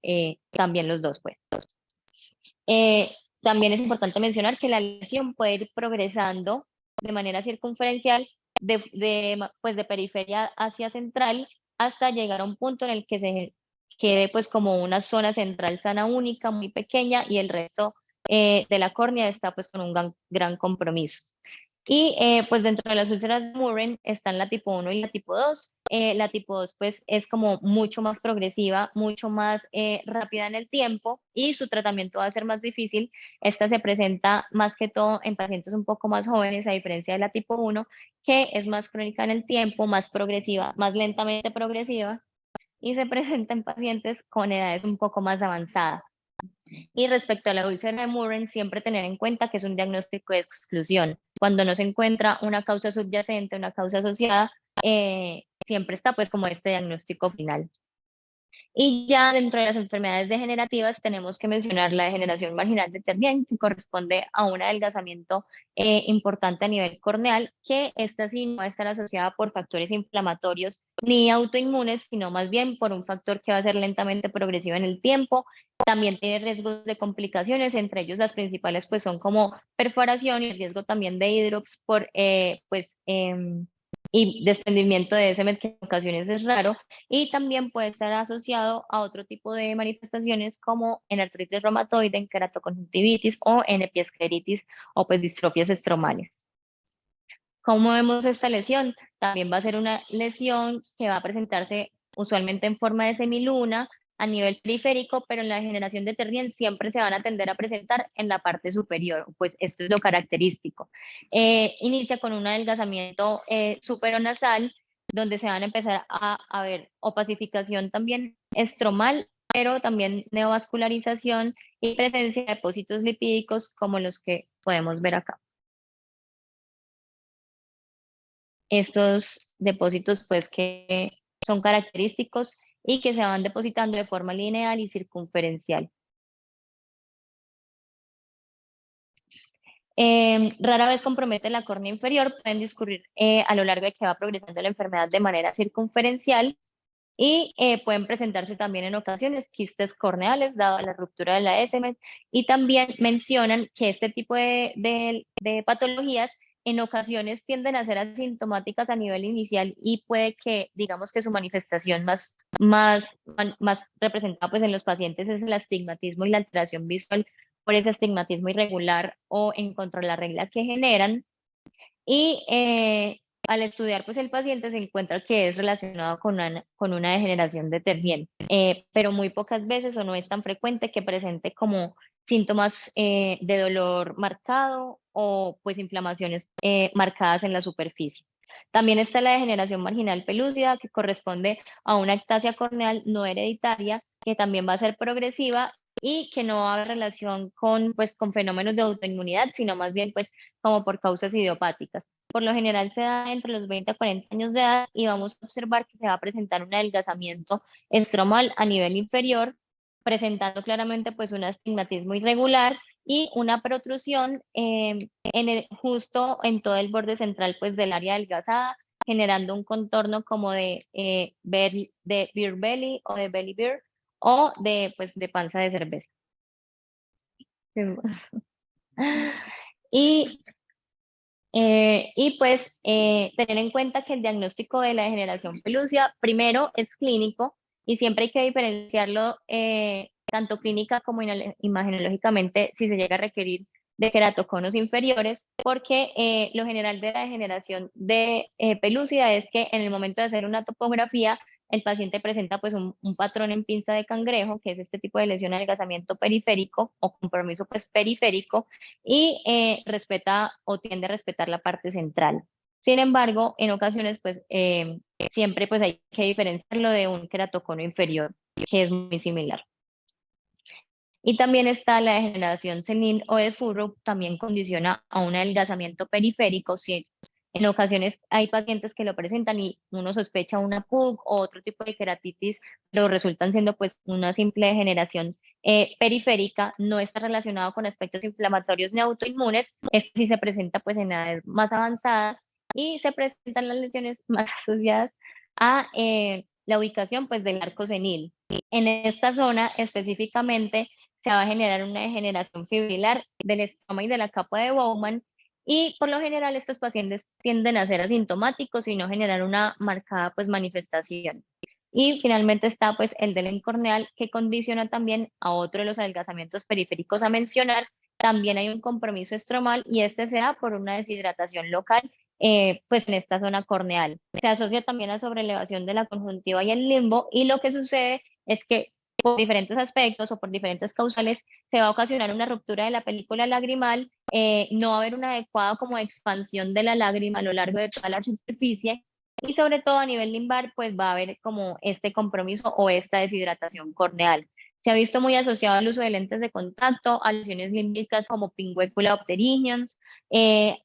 [SPEAKER 1] también los dos pues. Eh, También es importante mencionar que la lesión puede ir progresando de manera circunferencial pues de periferia hacia central hasta llegar a un punto en el que se quede pues como una zona central sana única, muy pequeña y el resto de la córnea está pues con un gran compromiso. Y pues dentro de las úlceras de Mohren están la tipo 1 y la tipo 2. La tipo 2 pues es como mucho más progresiva, mucho más rápida en el tiempo y su tratamiento va a ser más difícil. Esta se presenta más que todo en pacientes un poco más jóvenes, a diferencia de la tipo 1, que es más crónica en el tiempo, más progresiva, más lentamente progresiva y se presenta en pacientes con edades un poco más avanzadas. Y respecto a la úlcera de Mohren, siempre tener en cuenta que es un diagnóstico de exclusión. Cuando no se encuentra una causa subyacente, una causa asociada, siempre está pues como este diagnóstico final. Y ya dentro de las enfermedades degenerativas tenemos que mencionar la degeneración marginal de Terbian, que corresponde a un adelgazamiento importante a nivel corneal, que esta sí no va a estar asociada por factores inflamatorios ni autoinmunes, sino más bien por un factor que va a ser lentamente progresivo en el tiempo. También tiene riesgos de complicaciones, entre ellos las principales pues son como perforación y el riesgo también de hidrox por y desprendimiento de semen, que en ocasiones es raro, y también puede estar asociado a otro tipo de manifestaciones como en artritis reumatoide, en keratoconjuntivitis o en epiescleritis o pues distrofias estromales. ¿Cómo vemos esta lesión? También va a ser una lesión que va a presentarse usualmente en forma de semiluna a nivel periférico, pero en la degeneración de Terrien siempre se van a tender a presentar en la parte superior, pues esto es lo característico. Inicia con un adelgazamiento superonasal, donde se van a empezar a ver opacificación también estromal, pero también neovascularización y presencia de depósitos lipídicos como los que podemos ver acá. Estos depósitos pues que son característicos y que se van depositando de forma lineal y circunferencial. Rara vez compromete la córnea inferior, pueden discurrir a lo largo de que va progresando la enfermedad de manera circunferencial y pueden presentarse también en ocasiones quistes corneales, dado la ruptura de la SM, y también mencionan que este tipo de patologías en ocasiones tienden a ser asintomáticas a nivel inicial y puede que, digamos que su manifestación más representada pues en los pacientes es el astigmatismo y la alteración visual por ese astigmatismo irregular o en contra de la regla que generan. Y al estudiar, pues el paciente se encuentra que es relacionado con una degeneración de Ternier, pero muy pocas veces o no es tan frecuente que presente como síntomas de dolor marcado o pues inflamaciones marcadas en la superficie. También está la degeneración marginal pelúcida, que corresponde a una ectasia corneal no hereditaria, que también va a ser progresiva y que no va a haber relación pues, con fenómenos de autoinmunidad, sino más bien pues, como por causas idiopáticas. Por lo general se da entre los 20 a 40 años de edad y vamos a observar que se va a presentar un adelgazamiento estromal a nivel inferior, presentando claramente pues un astigmatismo irregular y una protrusión justo en todo el borde central pues del área adelgazada, generando un contorno como de beer belly o de belly beer o de pues de panza de cerveza. Y tener en cuenta que el diagnóstico de la degeneración pelúcida primero es clínico y siempre hay que diferenciarlo tanto clínica como imagenológicamente si se llega a requerir de queratoconos inferiores, porque lo general de la degeneración de pelúcida es que en el momento de hacer una topografía el paciente presenta pues un patrón en pinza de cangrejo, que es este tipo de lesión de adelgazamiento periférico o compromiso pues periférico, y respeta o tiende a respetar la parte central. Sin embargo, en ocasiones, pues siempre pues hay que diferenciarlo de un queratocono inferior, que es muy similar. Y también está la degeneración senil o de furrow, también condiciona a un adelgazamiento periférico. Si en ocasiones hay pacientes que lo presentan y uno sospecha una PUC o otro tipo de queratitis, pero resultan siendo pues una simple degeneración periférica, no está relacionado con aspectos inflamatorios ni autoinmunes. Esto sí se presenta pues en edades más avanzadas y se presentan las lesiones más asociadas a la ubicación pues del arco senil. En esta zona específicamente se va a generar una degeneración fibrilar del estroma y de la capa de Bowman, y por lo general estos pacientes tienden a ser asintomáticos y no generar una marcada pues manifestación. Y finalmente está pues el del corneal, que condiciona también a otro de los adelgazamientos periféricos a mencionar. También hay un compromiso estromal y este se da por una deshidratación local pues en esta zona corneal. Se asocia también a sobrelevación de la conjuntiva y el limbo, y lo que sucede es que por diferentes aspectos o por diferentes causales se va a ocasionar una ruptura de la película lagrimal, no va a haber una adecuada como expansión de la lágrima a lo largo de toda la superficie, y sobre todo a nivel limbar pues va a haber como este compromiso o esta deshidratación corneal. Se ha visto muy asociado al uso de lentes de contacto, a lesiones límbicas como pinguécula pterygians,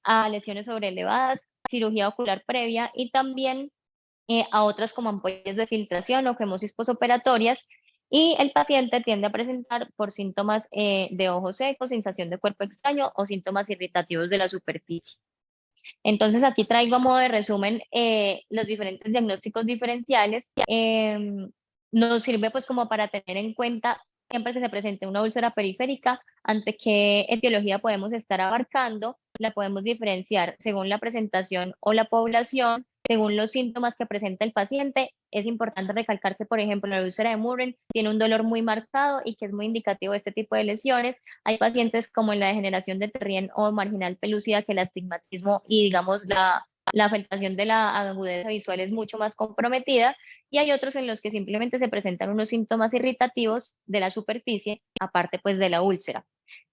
[SPEAKER 1] a lesiones sobreelevadas, cirugía ocular previa y también a otras como ampollas de filtración o quemosis posoperatorias, y el paciente tiende a presentar por síntomas de ojos secos, sensación de cuerpo extraño o síntomas irritativos de la superficie. Entonces aquí traigo a modo de resumen los diferentes diagnósticos diferenciales. Nos sirve pues como para tener en cuenta siempre que se presente una úlcera periférica, ante qué etiología podemos estar abarcando, la podemos diferenciar según la presentación o la población, según los síntomas que presenta el paciente. Es importante recalcar que, por ejemplo, la úlcera de Murren tiene un dolor muy marcado y que es muy indicativo de este tipo de lesiones. Hay pacientes como en la degeneración de Terrien o marginal pelúcida, que el astigmatismo y digamos la afectación de la agudeza visual es mucho más comprometida, y hay otros en los que simplemente se presentan unos síntomas irritativos de la superficie, aparte pues de la úlcera.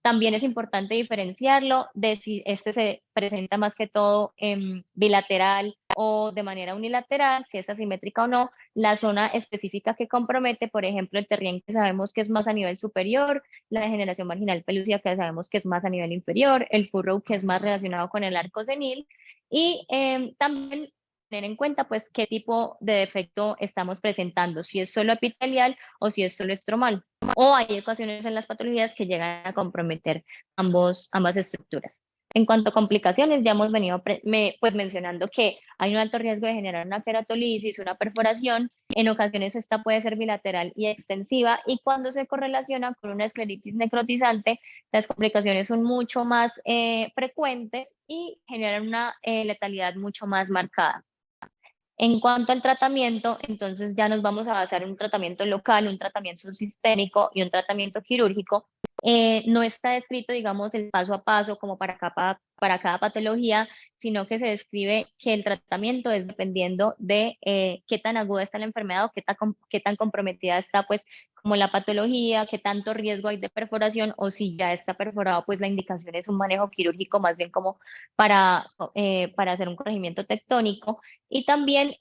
[SPEAKER 1] También es importante diferenciarlo de si este se presenta más que todo bilateral o de manera unilateral, si es asimétrica o no, la zona específica que compromete, por ejemplo, el Terrien, que sabemos que es más a nivel superior, la degeneración marginal pelúcida, que sabemos que es más a nivel inferior, el furrow, que es más relacionado con el arco senil, y también tener en cuenta pues qué tipo de defecto estamos presentando, si es solo epitelial o si es solo estromal, o hay ocasiones en las patologías que llegan a comprometer ambas estructuras. En cuanto a complicaciones, ya hemos venido pues mencionando que hay un alto riesgo de generar una queratolisis, una perforación. En ocasiones esta puede ser bilateral y extensiva, y cuando se correlaciona con una escleritis necrotizante, las complicaciones son mucho más frecuentes y generan una letalidad mucho más marcada. En cuanto al tratamiento, entonces ya nos vamos a basar en un tratamiento local, un tratamiento sistémico y un tratamiento quirúrgico. No está descrito, digamos, el paso a paso como para cada patología, sino que se describe que el tratamiento es dependiendo de qué tan aguda está la enfermedad o qué tan comprometida está, pues, como la patología, qué tanto riesgo hay de perforación, o si ya está perforado, pues la indicación es un manejo quirúrgico más bien como para hacer un corregimiento tectónico, y también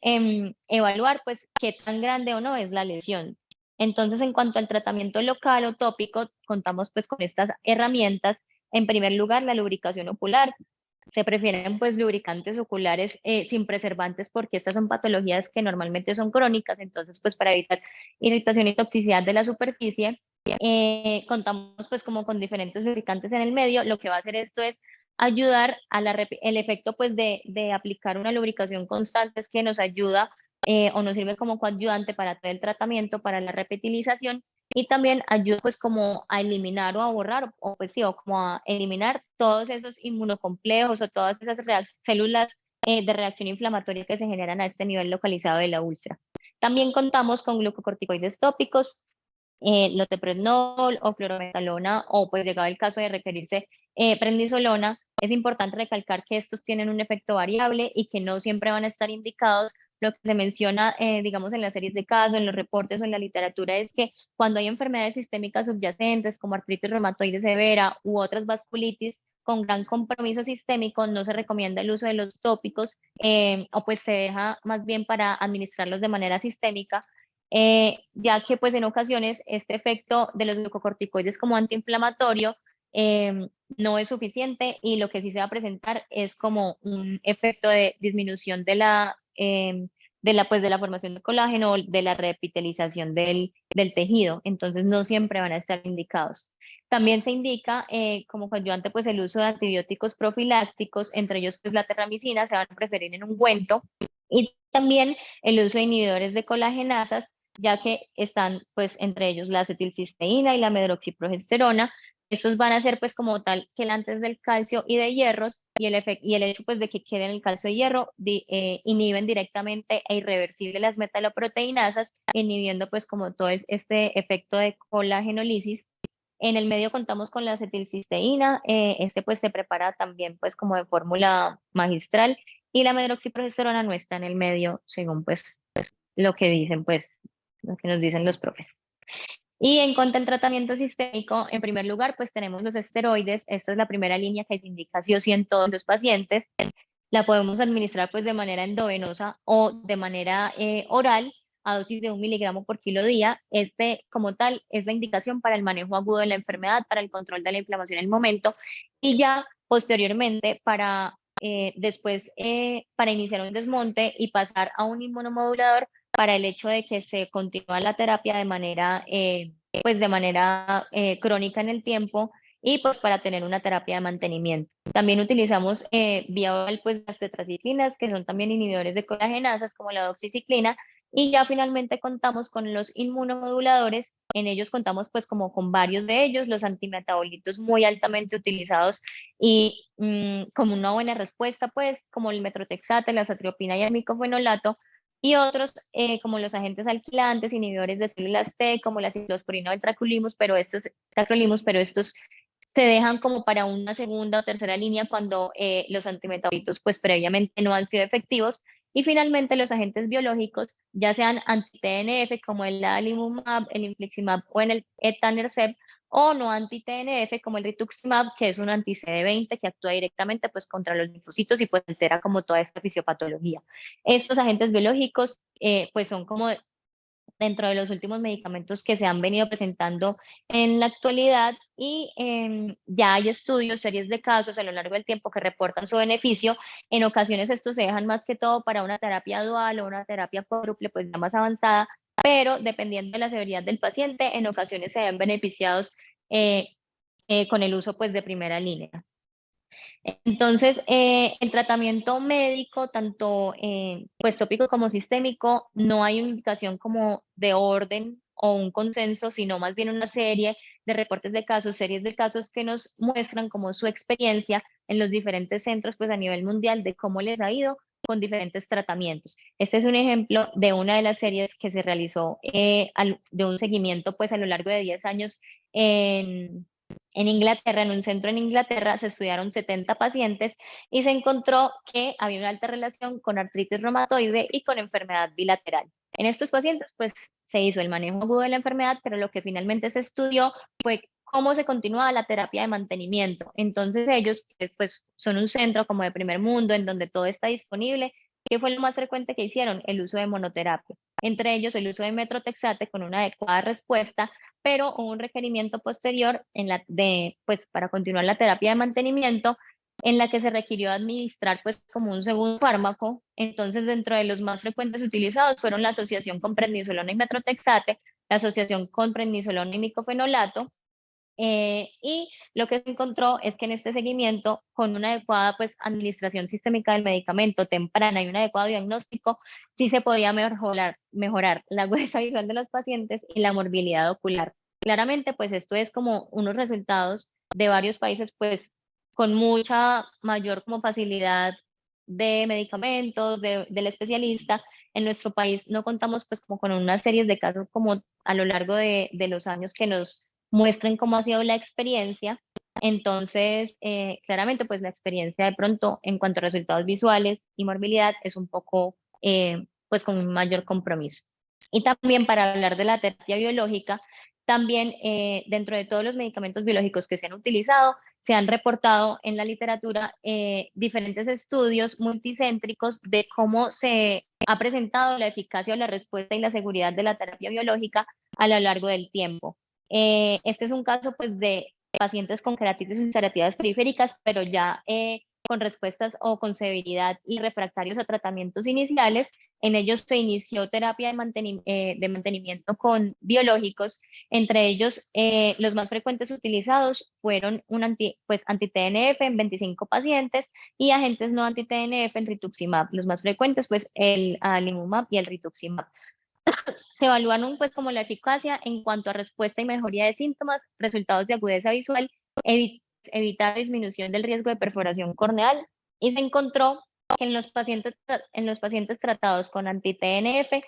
[SPEAKER 1] evaluar pues qué tan grande o no es la lesión. Entonces, en cuanto al tratamiento local o tópico, contamos pues con estas herramientas. En primer lugar, la lubricación ocular. Se prefieren pues lubricantes oculares sin preservantes, porque estas son patologías que normalmente son crónicas. Entonces, pues para evitar irritación y toxicidad de la superficie, contamos pues como con diferentes lubricantes en el medio. Lo que va a hacer esto es ayudar a el efecto pues de aplicar una lubricación constante, es que nos ayuda o nos sirve como coadyuvante para todo el tratamiento, para la repetilización, y también ayuda pues como a eliminar o a borrar, o pues sí, o como a eliminar todos esos inmunocomplejos o todas esas células de reacción inflamatoria que se generan a este nivel localizado de la úlcera. También contamos con glucocorticoides tópicos, loteprednol o fluorometalona, o pues llegado el caso de requerirse prednisolona. Es importante recalcar que estos tienen un efecto variable y que no siempre van a estar indicados. Lo que se menciona, digamos, en las series de casos, en los reportes o en la literatura, es que cuando hay enfermedades sistémicas subyacentes como artritis reumatoide severa u otras vasculitis con gran compromiso sistémico, no se recomienda el uso de los tópicos, o pues se deja más bien para administrarlos de manera sistémica, ya que pues en ocasiones este efecto de los glucocorticoides como antiinflamatorio no es suficiente, y lo que sí se va a presentar es como un efecto de disminución de la formación de colágeno, de la repitelización del tejido. Entonces no siempre van a estar indicados. También se indica como coadyuvante pues el uso de antibióticos profilácticos, entre ellos pues la terramicina, se van a preferir en ungüento, y también el uso de inhibidores de colagenasas, ya que están pues entre ellos la acetilcisteína y la medroxiprogesterona. Estos van a ser pues como tal quelantes del calcio y de hierros, y el hecho pues de que queden el calcio y hierro inhiben directamente e irreversible las metaloproteinasas, inhibiendo pues como todo este efecto de colagenolisis. En el medio contamos con la acetilcisteína, este pues se prepara también pues como de fórmula magistral, y la medroxiprogesterona no está en el medio, según pues lo que dicen pues, lo que nos dicen los profes. Y en cuanto al tratamiento sistémico, en primer lugar, pues tenemos los esteroides. Esta es la primera línea que se indica sí o sí en todos los pacientes. La podemos administrar pues de manera endovenosa o de manera oral, a dosis de 1 miligramo por kilo día. Este, como tal, es la indicación para el manejo agudo de la enfermedad, para el control de la inflamación en el momento, y ya posteriormente para iniciar un desmonte y pasar a un inmunomodulador para el hecho de que se continúa la terapia de manera crónica en el tiempo, y pues para tener una terapia de mantenimiento. También utilizamos vía oral pues las tetraciclinas, que son también inhibidores de colagenasas como la doxiciclina, y ya finalmente contamos con los inmunomoduladores. En ellos contamos pues como con varios de ellos, los antimetabolitos muy altamente utilizados y como una buena respuesta pues como el metrotexate, la azatriopina y el micofenolato, y otros como los agentes alquilantes, inhibidores de células T, como la ciclosporina o el tacrolimus, pero estos se dejan como para una segunda o tercera línea cuando los antimetabolitos pues previamente no han sido efectivos. Y finalmente los agentes biológicos, ya sean anti-TNF como el adalimumab, el infliximab o el etanercept, o no anti-TNF como el rituximab, que es un anti-CD20 que actúa directamente pues contra los linfocitos y pues altera como toda esta fisiopatología. Estos agentes biológicos pues son como dentro de los últimos medicamentos que se han venido presentando en la actualidad, y ya hay estudios, series de casos a lo largo del tiempo que reportan su beneficio. En ocasiones estos se dejan más que todo para una terapia dual o una terapia cuádruple pues ya más avanzada, pero dependiendo de la severidad del paciente, en ocasiones se ven beneficiados eh, con el uso pues de primera línea. Entonces, el tratamiento médico, tanto pues tópico como sistémico, no hay una indicación como de orden o un consenso, sino más bien una serie de reportes de casos, series de casos que nos muestran como su experiencia en los diferentes centros pues a nivel mundial de cómo les ha ido con diferentes tratamientos. Este es un ejemplo de una de las series que se realizó de un seguimiento pues a lo largo de 10 años en Inglaterra, en un centro en Inglaterra, se estudiaron 70 pacientes y se encontró que había una alta relación con artritis reumatoide y con enfermedad bilateral. En estos pacientes, pues, se hizo el manejo agudo de la enfermedad, pero lo que finalmente se estudió fue cómo se continuaba la terapia de mantenimiento. Entonces ellos, pues, son un centro como de primer mundo en donde todo está disponible. ¿Qué fue lo más frecuente que hicieron? El uso de monoterapia. Entre ellos, el uso de metrotexate con una adecuada respuesta, pero hubo un requerimiento posterior pues, para continuar la terapia de mantenimiento en la que se requirió administrar pues como un segundo fármaco. Entonces, dentro de los más frecuentes utilizados fueron la asociación con prednisolona y metrotexate, la asociación con prednisolona y micofenolato, y lo que se encontró es que en este seguimiento, con una adecuada pues, administración sistémica del medicamento temprana y un adecuado diagnóstico, sí se podía mejorar la agudeza visual de los pacientes y la morbilidad ocular. Claramente, pues esto es como unos resultados de varios países, pues con mucha mayor como facilidad de medicamentos, del especialista. En nuestro país no contamos pues como con una serie de casos como a lo largo de los años que nos muestren cómo ha sido la experiencia. Entonces, claramente, pues la experiencia de pronto en cuanto a resultados visuales y morbilidad es un poco, pues con un mayor compromiso. Y también para hablar de la terapia biológica, también dentro de todos los medicamentos biológicos que se han utilizado, se han reportado en la literatura diferentes estudios multicéntricos de cómo se ha presentado la eficacia o la respuesta y la seguridad de la terapia biológica a lo largo del tiempo. Este es un caso pues de pacientes con queratitis ulcerativas periféricas, pero ya con respuestas o con severidad y refractarios a tratamientos iniciales. En ellos se inició terapia de mantenimiento con biológicos. Entre ellos, los más frecuentes utilizados fueron pues, anti-TNF en 25 pacientes y agentes no anti-TNF, el rituximab. Los más frecuentes, pues el adalimumab y el rituximab. Se evaluaron pues como la eficacia en cuanto a respuesta y mejoría de síntomas, resultados de agudeza visual, evitar disminución del riesgo de perforación corneal, y se encontró que en los pacientes tratados con anti-TNF,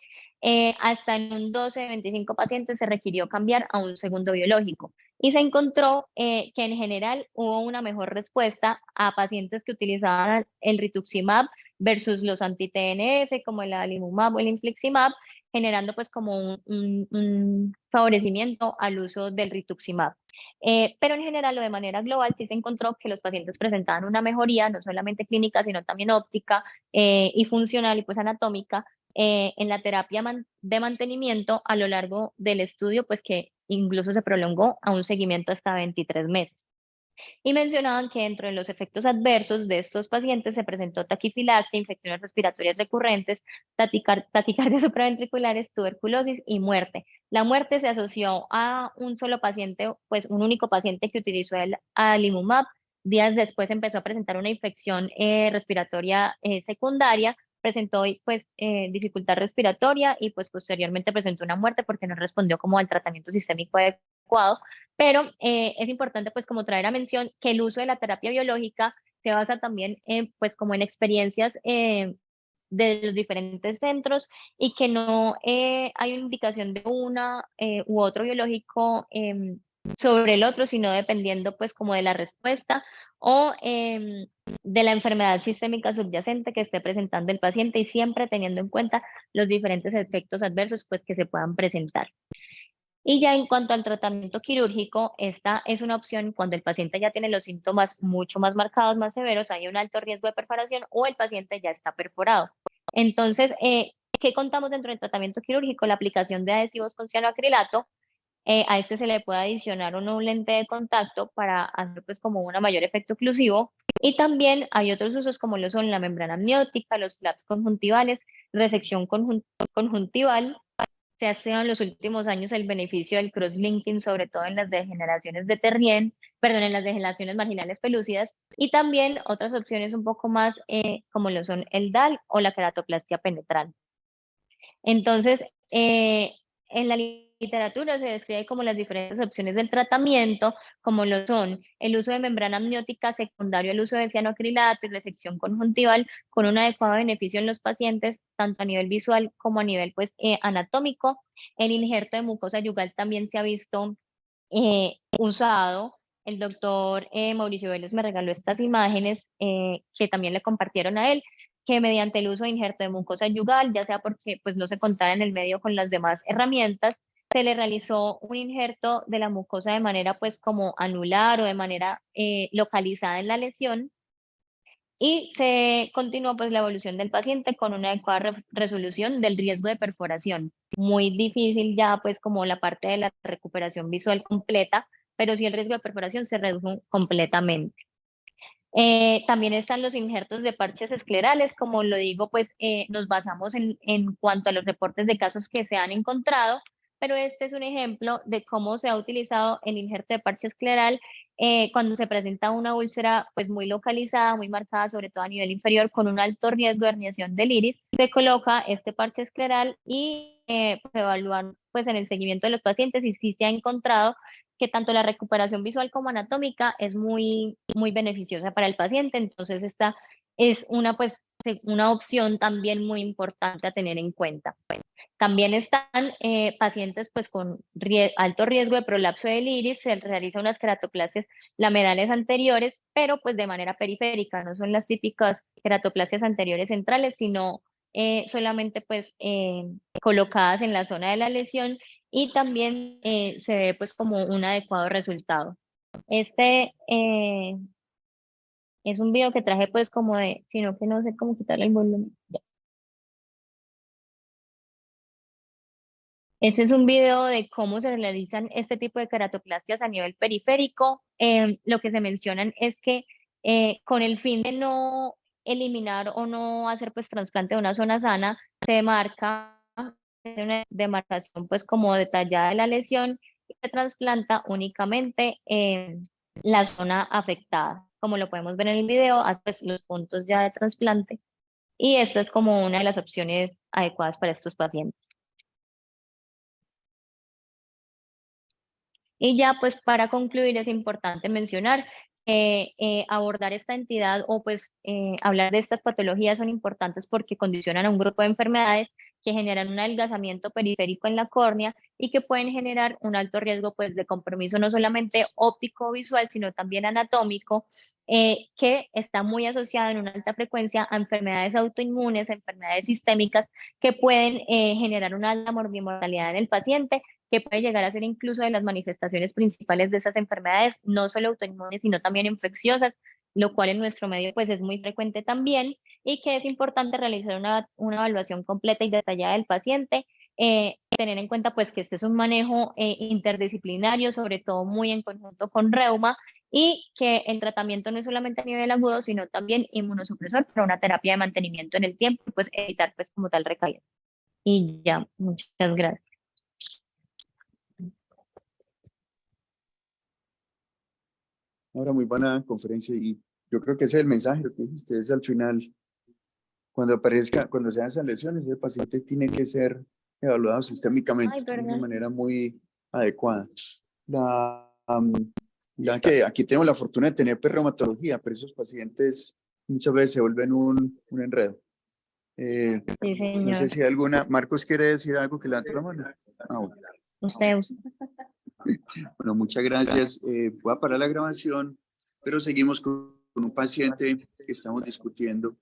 [SPEAKER 1] hasta en un 12 de 25 pacientes se requirió cambiar a un segundo biológico. Y se encontró que en general hubo una mejor respuesta a pacientes que utilizaban el rituximab versus los anti-TNF como el adalimumab o el infliximab, generando pues como un favorecimiento al uso del rituximab. Pero en general o de manera global sí se encontró que los pacientes presentaban una mejoría, no solamente clínica, sino también óptica y funcional y pues anatómica en la terapia de mantenimiento a lo largo del estudio, pues que incluso se prolongó a un seguimiento hasta 23 meses. Y mencionaban que dentro de los efectos adversos de estos pacientes se presentó taquifilaxia, infecciones respiratorias recurrentes, taquicardias supraventriculares, tuberculosis y muerte. La muerte se asoció a un solo paciente, pues un único paciente que utilizó el adalimumab. Días después empezó a presentar una infección respiratoria secundaria, presentó pues dificultad respiratoria y pues posteriormente presentó una muerte porque no respondió como al tratamiento sistémico adecuado. Pero es importante pues como traer a mención que el uso de la terapia biológica se basa también en pues como en experiencias de los diferentes centros y que no hay una indicación de una u otro biológico sobre el otro, sino dependiendo pues como de la respuesta o de la enfermedad sistémica subyacente que esté presentando el paciente y siempre teniendo en cuenta los diferentes efectos adversos pues que se puedan presentar. Y ya en cuanto al tratamiento quirúrgico, esta es una opción cuando el paciente ya tiene los síntomas mucho más marcados, más severos, hay un alto riesgo de perforación o el paciente ya está perforado. Entonces, ¿qué contamos dentro del tratamiento quirúrgico? La aplicación de adhesivos con cianoacrilato. A este se le puede adicionar o no un lente de contacto para hacer pues como un mayor efecto oclusivo. Y también hay otros usos como lo son la membrana amniótica, los flaps conjuntivales, resección conjuntival se ha estudiado en los últimos años el beneficio del crosslinking, sobre todo en las degeneraciones de Terrien, perdón, en las degeneraciones marginales pelúcidas, y también otras opciones un poco más como lo son el DAL o la queratoplastia penetrante. Entonces, en la literatura se describe como las diferentes opciones del tratamiento, como lo son el uso de membrana amniótica secundario al uso de cianoacrilato y resección conjuntival con un adecuado beneficio en los pacientes, tanto a nivel visual como a nivel pues, anatómico. El injerto de mucosa yugal también se ha visto usado. El doctor Mauricio Vélez me regaló estas imágenes que también le compartieron a él, que mediante el uso de injerto de mucosa yugal, ya sea porque pues, no se contara en el medio con las demás herramientas, se le realizó un injerto de la mucosa de manera pues como anular o de manera localizada en la lesión y se continuó pues la evolución del paciente con una adecuada resolución del riesgo de perforación. Muy difícil ya pues como la parte de la recuperación visual completa, pero sí el riesgo de perforación se redujo completamente. También están los injertos de parches esclerales, como lo digo, pues nos basamos en cuanto a los reportes de casos que se han encontrado, pero este es un ejemplo de cómo se ha utilizado el injerto de parche escleral cuando se presenta una úlcera pues muy localizada, muy marcada, sobre todo a nivel inferior, con un alto riesgo de herniación del iris. Se coloca este parche escleral y se evalúan pues en el seguimiento de los pacientes y sí se ha encontrado que tanto la recuperación visual como anatómica es muy beneficiosa para el paciente. Entonces, esta es una, pues, una opción también muy importante a tener en cuenta. También están pacientes pues, con alto riesgo de prolapso del iris, se realizan unas queratoplasias lamerales anteriores, pero pues de manera periférica, no son las típicas queratoplasias anteriores centrales, sino solamente pues colocadas en la zona de la lesión y también se ve pues como un adecuado resultado. Este es un video que traje pues como de, sino que no sé cómo quitarle el volumen. Este es un video de cómo se realizan este tipo de queratoplastias a nivel periférico. Lo que se mencionan es que con el fin de no eliminar o no hacer pues trasplante de una zona sana, se marca una demarcación pues como detallada de la lesión y se trasplanta únicamente la zona afectada. Como lo podemos ver en el video, pues, los puntos ya de trasplante y esta es como una de las opciones adecuadas para estos pacientes. Y ya pues para concluir es importante mencionar que abordar esta entidad o pues hablar de estas patologías son importantes porque condicionan a un grupo de enfermedades que generan un adelgazamiento periférico en la córnea y que pueden generar un alto riesgo pues de compromiso no solamente óptico visual sino también anatómico que está muy asociado en una alta frecuencia a enfermedades autoinmunes, a enfermedades sistémicas que pueden generar una alta morbimortalidad en el paciente que puede llegar a ser incluso de las manifestaciones principales de esas enfermedades, no solo autoinmunes, sino también infecciosas, lo cual en nuestro medio pues es muy frecuente también y que es importante realizar una evaluación completa y detallada del paciente, tener en cuenta pues que este es un manejo interdisciplinario, sobre todo muy en conjunto con reuma y que el tratamiento no es solamente a nivel agudo, sino también inmunosupresor para una terapia de mantenimiento en el tiempo y pues evitar pues como tal recaída. Y ya, muchas gracias.
[SPEAKER 2] Ahora, muy buena conferencia y yo creo que ese es el mensaje que dijiste, es al final, cuando aparezca, cuando sean esas lesiones, el paciente tiene que ser evaluado sistémicamente de una manera muy adecuada. Ya que aquí tengo la fortuna de tener reumatología, pero esos pacientes muchas veces se vuelven un enredo.
[SPEAKER 1] Sí,
[SPEAKER 2] No sé
[SPEAKER 1] señor.
[SPEAKER 2] si alguna, Marcos quiere decir algo que levante la mano. Bueno.
[SPEAKER 1] Usted.
[SPEAKER 2] Bueno, muchas gracias. Voy a parar la grabación, pero seguimos con un paciente que estamos discutiendo.